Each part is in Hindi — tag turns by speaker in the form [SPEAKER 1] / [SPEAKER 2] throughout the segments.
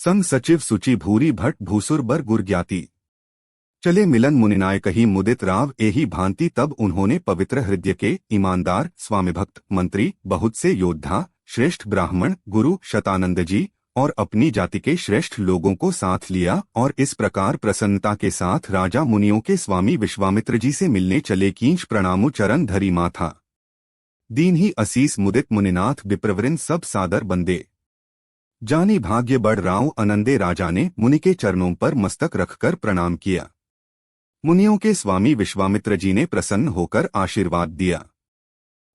[SPEAKER 1] संग सचिव सुचि भूरी भट्ट भूसुर बर गुर ज्ञाति। चले मिलन मुनिनाय कही मुदित राव एही भांति। तब उन्होंने पवित्र हृदय के ईमानदार स्वामिभक्त मंत्री बहुत से योद्धा श्रेष्ठ ब्राह्मण गुरु शतानंद जी और अपनी जाति के श्रेष्ठ लोगों को साथ लिया और इस प्रकार प्रसन्नता के साथ राजा मुनियों के स्वामी विश्वामित्र जी से मिलने चले। कींच प्रणामु चरण धरी माथा दीन ही असीस मुदित मुनिनाथ विप्रवृंद सब सादर बंदे। जानी भाग्य बढ़ राव अनंदे। राजा ने मुनि के चरणों पर मस्तक रखकर प्रणाम किया। मुनियों के स्वामी विश्वामित्र जी ने प्रसन्न होकर आशीर्वाद दिया।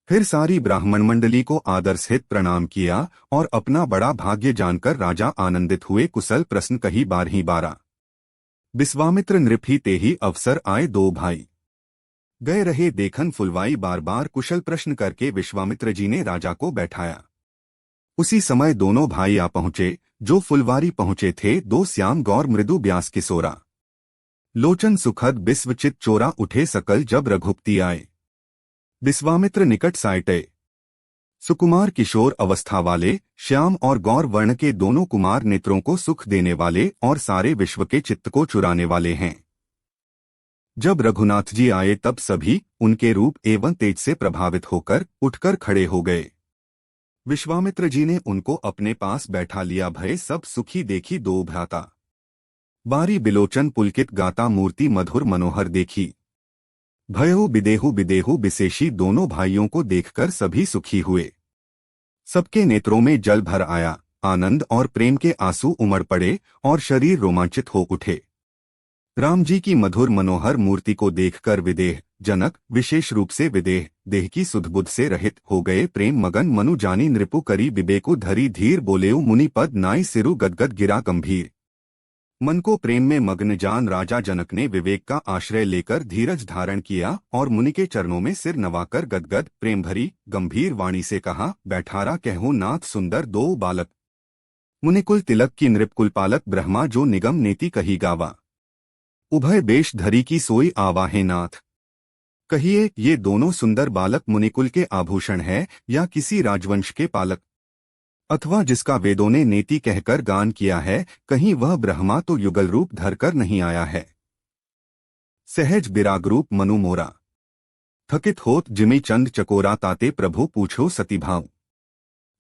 [SPEAKER 1] फिर सारी ब्राह्मण मंडली को आदर सहित प्रणाम किया और अपना बड़ा भाग्य जानकर राजा आनंदित हुए। कुशल प्रश्न कही 12 विश्वामित्र नृप ही ते ही अवसर आए। दो भाई गए रहे देखन फुलवाई। बार बार कुशल प्रश्न करके विश्वामित्र जी ने राजा को बैठाया। उसी समय दोनों भाई आ पहुंचे जो फुलवारी पहुंचे थे। दो श्याम गौर मृदु ब्यास किशोरा लोचन सुखद बिस्वचित चोरा उठे सकल जब रघुपति आए। विश्वामित्र निकट साइटे सुकुमार किशोर अवस्था वाले श्याम और गौर वर्ण के दोनों कुमार नेत्रों को सुख देने वाले और सारे विश्व के चित्त को चुराने वाले हैं। जब रघुनाथ जी आए तब सभी उनके रूप एवं तेज से प्रभावित होकर उठकर खड़े हो गए। विश्वामित्र जी ने उनको अपने पास बैठा लिया। भय सब सुखी देखी दो भ्राता बारी बिलोचन पुलकित गाता। मूर्ति मधुर मनोहर देखी भयहु बिदेहु बिदेहु विशेषी। दोनों भाइयों को देखकर सभी सुखी हुए। सबके नेत्रों में जल भर आया। आनंद और प्रेम के आंसू उमड़ पड़े और शरीर रोमांचित हो उठे। राम जी की मधुर मनोहर मूर्ति को देखकर विदेह जनक विशेष रूप से विदेह देह की सुधबुद्ध से रहित हो गए। प्रेम मगन मनु जानी नृपु करी विवेकु धरी धीर बोलेउ मुनि पद नाई सिरु गदगद गिरा गंभीर। मन को प्रेम में मग्न जान राजा जनक ने विवेक का आश्रय लेकर धीरज धारण किया और मुनि के चरणों में सिर नवाकर गदगद प्रेम भरी गंभीर वाणी से कहा, बैठारा कहूँ नाथ सुंदर दो बालक। मुनिकुल तिलक की नृपकुल पालक ब्रह्मा जो निगम नेति कही गावा। उभय बेश धरी की सोई आवाहे नाथ। कहिए ये दोनों सुंदर बालक मुनिकुल के आभूषण है या किसी राजवंश के पालक, अथवा जिसका वेदों ने नेति कहकर गान किया है। कहीं वह ब्रह्मा तो युगल रूप धरकर नहीं आया है। सहज बिराग रूप मनु मोरा थकित होत जिमि चंद चकोरा। ताते प्रभु पूछो सतीभाव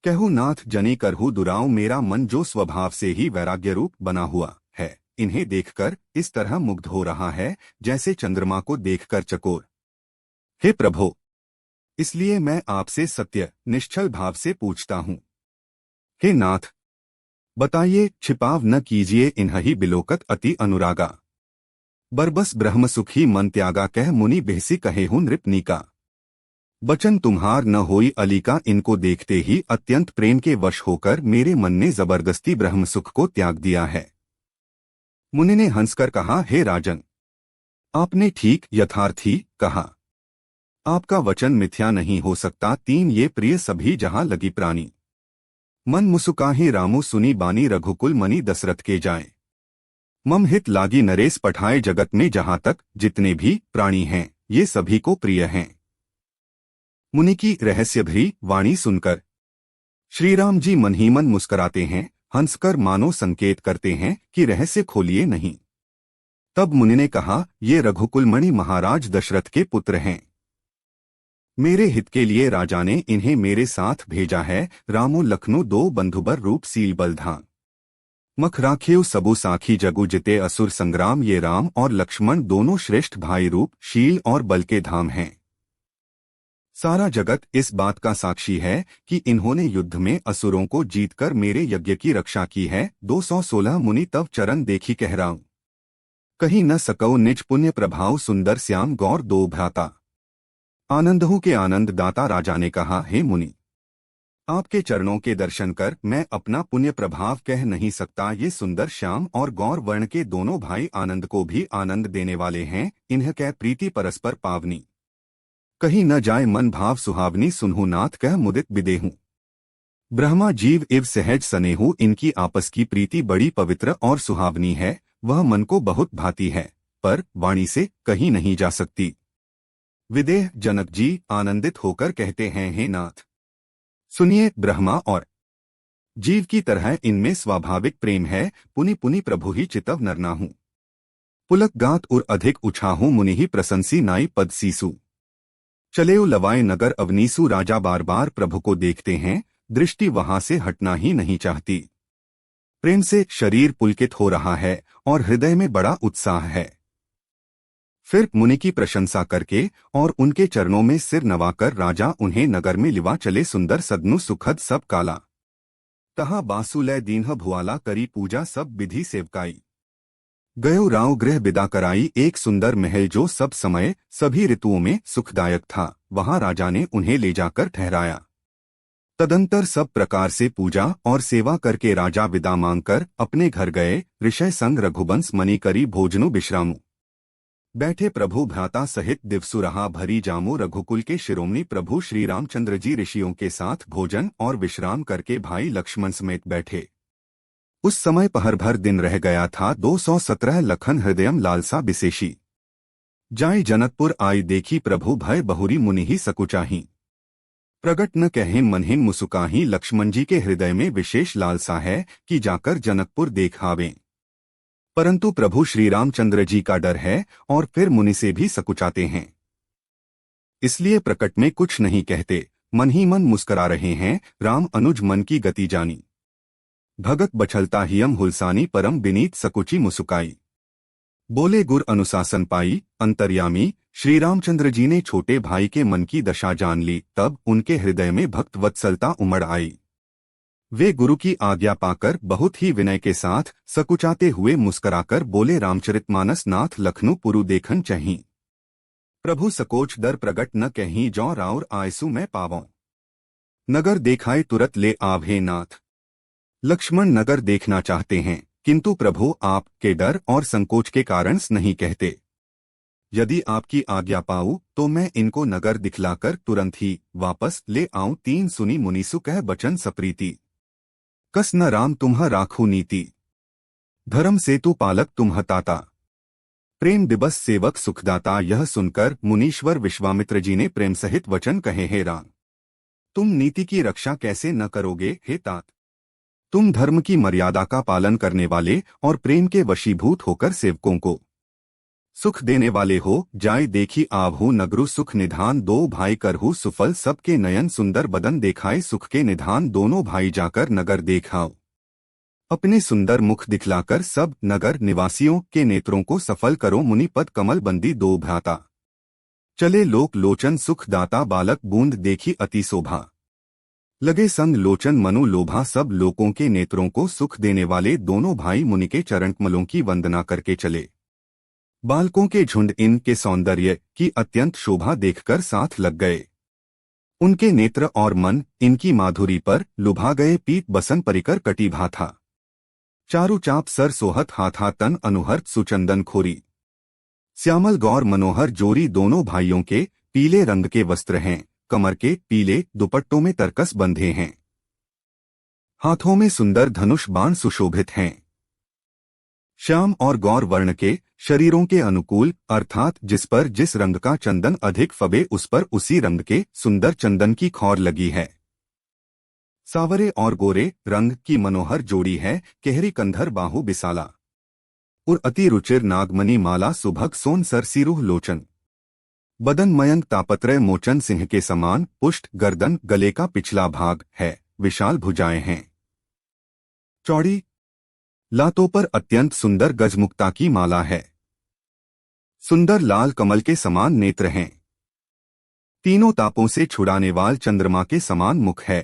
[SPEAKER 1] कहू नाथ जनी करहु दुराव। मेरा मन जो स्वभाव से ही वैराग्य रूप बना हुआ है, इन्हें देखकर इस तरह मुग्ध हो रहा है जैसे चंद्रमा को देखकर चकोर। हे प्रभो, इसलिए मैं आपसे सत्य निश्चल भाव से पूछता हूँ। हे नाथ, बताइए, छिपाव न कीजिए इन्हीं बिलोकत अति अनुरागा। बरबस ब्रह्म सुखी मन त्यागा। कह मुनि बेहसी कहे हूँ नृपनीका। बचन तुम्हार न होई अलीका। इनको देखते ही अत्यंत प्रेम के वश होकर मेरे मन ने जबरदस्ती ब्रह्म सुख को त्याग दिया है। मुनि ने हंसकर कहा, हे राजन, आपने ठीक यथार्थी कहा। आपका वचन मिथ्या नहीं हो सकता। 3 ये प्रिय सभी जहां लगी प्राणी। मन मुसुकाहि रामु सुनी बानी। रघुकुल मणि दशरथ के जाए। मम हित लागी नरेश पठाए। जगत में जहां तक जितने भी प्राणी हैं ये सभी को प्रिय हैं। मुनि की रहस्य भरी वाणी सुनकर श्रीराम जी मन ही मन मुस्कराते हैं। हंसकर मानो संकेत करते हैं कि रहस्य खोलिए नहीं। तब मुनि ने कहा, ये रघुकुल मणि महाराज दशरथ के पुत्र हैं। मेरे हित के लिए राजा ने इन्हें मेरे साथ भेजा है। रामो लखनऊ 2 बंधुबर रूप सील बलधान। मख राखेउ सबु साखी जगु जिते असुर संग्राम। ये राम और लक्ष्मण दोनों श्रेष्ठ भाई रूप शील और बल के धाम हैं। सारा जगत इस बात का साक्षी है कि इन्होंने युद्ध में असुरों को जीतकर मेरे यज्ञ की रक्षा की है। 216 मुनि तव चरण देखी कह राऊं। कहीं न सकौ निज पुण्य प्रभाव। सुंदर श्याम गौर 2 भ्राता। आनंदहु के आनंद दाता। राजा ने कहा, हे मुनि, आपके चरणों के दर्शन कर मैं अपना पुण्य प्रभाव कह नहीं सकता। ये सुंदर श्याम और गौर वर्ण के दोनों भाई आनंद को भी आनंद देने वाले हैं। इन्ह कै प्रीति परस्पर पावनी। कहीं न जाए मन भाव सुहावनी। सुनहु नाथ कह मुदित बिदेहूं। ब्रह्मा जीव इव सहज सनेहु। इनकी आपस की प्रीति बड़ी पवित्र और सुहावनी है। वह मन को बहुत भाती है पर वाणी से कहीं नहीं जा सकती। विदेह जनक जी आनंदित होकर कहते हैं, हे नाथ, सुनिए, ब्रह्मा और जीव की तरह इनमें स्वाभाविक प्रेम है, पुनि पुनि प्रभु ही चितव नरनाहूं। पुलक गात उर अधिक उछाहूं मुनि ही प्रशंसी नाई पद सीसु। चलेउ लवाए नगर अवनीसु राजा बार बार प्रभु को देखते हैं, दृष्टि वहां से हटना ही नहीं चाहती। प्रेम से शरीर पुलकित हो रहा है और हृदय में बड़ा उत्साह है। फिर मुनि की प्रशंसा करके और उनके चरणों में सिर नवाकर राजा उन्हें नगर में लिवा चले। सुंदर सदनु सुखद सब काला, तहाँ बासुलय दीन्ह भुआला करी पूजा सब विधि सेवकाई। गयो राव गृह विदा कराई एक सुंदर महल जो सब समय सभी ऋतुओं में सुखदायक था, वहां राजा ने उन्हें ले जाकर ठहराया। तदंतर सब प्रकार से पूजा और सेवा करके राजा विदा मांगकर अपने घर गए। ऋषय संग रघुवंश मणि करी भोजनु विश्रामु। बैठे प्रभु भ्राता सहित दिवसु रहा भरी जामो। रघुकुल के शिरोमणि प्रभु श्री रामचंद्र जी ऋषियों के साथ भोजन और विश्राम करके भाई लक्ष्मण समेत बैठे। उस समय पहर भर दिन रह गया था। 217 लखन हृदयम लालसा विशेषी। जाय जनकपुर आई देखी प्रभु भय बहुरी मुनि ही सकुचाही। प्रगट न कहें मनहिन मुसुकाही। लक्ष्मण जी के हृदय में विशेष लालसा है कि जाकर जनकपुर देख आवें, परंतु प्रभु श्री रामचंद्र जी का डर है और फिर मुनि से भी सकुचाते हैं, इसलिए प्रकट में कुछ नहीं कहते, मन ही मन मुस्करा रहे हैं। राम अनुज मन की गति जानी, भगत बछलता हियम हुलसानी। परम विनीत सकुची मुसुकाई। बोले गुर अनुशासन पाई अंतर्यामी। श्री रामचंद्र जी ने छोटे भाई के मन की दशा जान ली। तब उनके हृदय में भक्त वत्सलता उमड़ आई। वे गुरु की आज्ञा पाकर बहुत ही विनय के साथ सकुचाते हुए मुस्कराकर बोले, रामचरितमानस नाथ लखनऊ पुरु देखन चहीं। प्रभु सकोच दर प्रगट न कहीं जौ राउर आयसु मैं पावों। नगर देखाए तुरत ले आभे नाथ। लक्ष्मण नगर देखना चाहते हैं, किंतु प्रभु आप के डर और संकोच के कारण नहीं कहते। यदि आपकी आज्ञा पाऊं तो मैं इनको नगर दिखलाकर तुरंत ही वापस ले आऊं। 3 सुनी मुनिसु कह बचन सप्रीति। कस न राम तुम्ह राखू नीति। धर्म सेतु पालक तुम्ह ताता। प्रेम दिवस सेवक सुखदाता। यह सुनकर मुनीश्वर विश्वामित्र जी ने प्रेम सहित वचन कहे, हे राम, तुम नीति की रक्षा कैसे न करोगे हे तात। तुम धर्म की मर्यादा का पालन करने वाले और प्रेम के वशीभूत होकर सेवकों को सुख देने वाले हो। जाय देखी आवहू नगरु सुख निधान। 2 भाई करहू सुफल सबके नयन। सुंदर बदन देखाए सुख के निधान। दोनों भाई जाकर नगर देखाओ। अपने सुंदर मुख दिखलाकर सब नगर निवासियों के नेत्रों को सफल करो। मुनि पद कमल बंदी 2 भ्राता। चले लोक लोचन सुख दाता। बालक बूंद देखी अति शोभा। लगे संग लोचन मनु लोभा। सब लोकों के नेत्रों को सुख देने वाले दोनों भाई मुनि के चरण कमलों की वंदना करके चले। बालकों के झुंड इनके सौंदर्य की अत्यंत शोभा देखकर साथ लग गए। उनके नेत्र और मन इनकी माधुरी पर लुभा गए। पीत बसन परिकर कटिभा था। चारु चाप सर सोहत हाथा तन अनुहर्त सुचंदन खोरी। श्यामल गौर मनोहर जोरी। दोनों भाइयों के पीले रंग के वस्त्र हैं। कमर के पीले दुपट्टों में तरकस बंधे हैं। हाथों में सुंदर धनुष बाण सुशोभित हैं। श्याम और गौर वर्ण के शरीरों के अनुकूल, अर्थात जिस पर जिस रंग का चंदन अधिक फबे उस पर उसी रंग के सुंदर चंदन की खौर लगी है। सावरे और गोरे रंग की मनोहर जोड़ी है। केहरी कंधर बाहु बिसाला और अति रुचिर नागमणि माला। सुभग सोन सर सिरुह लोचन। बदन मयंक तापत्रय मोचन। सिंह के समान पुष्ट गर्दन। गले का पिछला भाग है। विशाल भुजाएं हैं। चौड़ी लातों पर अत्यंत सुंदर गजमुक्ता की माला है। सुंदर लाल कमल के समान नेत्र हैं। तीनों तापों से छुड़ाने वाल चंद्रमा के समान मुख है।